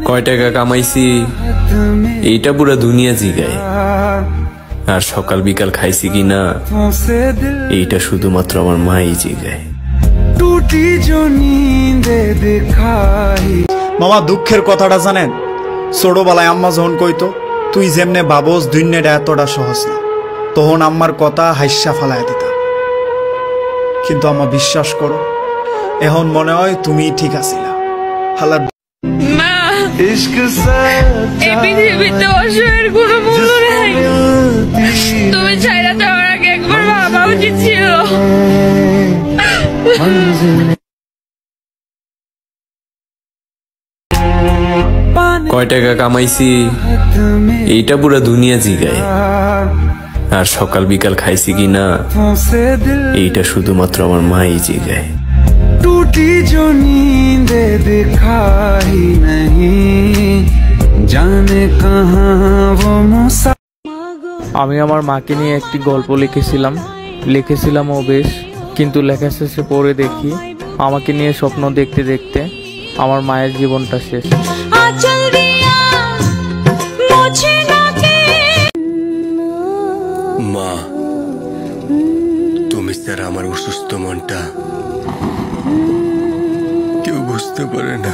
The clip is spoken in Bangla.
কয় টাকা কামাইছি এইটা পুরা দুনিয়া জিগায়, আর সকাল বিকাল খাইছি কিনা এইটা শুধুমাত্র আমার মাই জিগায়। মামা দুঃখের কথাটা জানেন, ছোটবেলায় আম্মা যখন কইতো তুই যেমনে ভাবস দুনিয়াটা এতটা সহজ না, তখন আম্মার কথা হাইসা ফালায় দিতাম। কিন্তু আম্মা বিশ্বাস করো, এখন মনে হয় তুমি ঠিক আছিলা। হালার মা, এই পৃথিবীতে অসহায়ের কোনো মূল্য নাই। তুমি ছাইরা দেওয়ার আগে একবার ভাবা উচিত ছিল। কয় টাকা কামাইছি এইটা পুরা দুনিয়া জিগায়, আর সকাল বিকাল খাইছি কিনা এইটা শুধুমাত্র আমার মাই জিগায়। टूटी जो नींद दिखा ही नहीं, जाने कहाँ वो मुसा। আমি আমার মাকে নিয়ে একটি গল্প লিখেছিলামও বেশ, কিন্তু লেখা শেষে পড়ে দেখি আমাকে নিয়ে স্বপ্ন দেখতে দেখতে আমার মায়ের জীবনটা শেষ। মা, তুমি ছাড়া আমার অসুস্থ মনটা কেউ বুঝতে পারে না।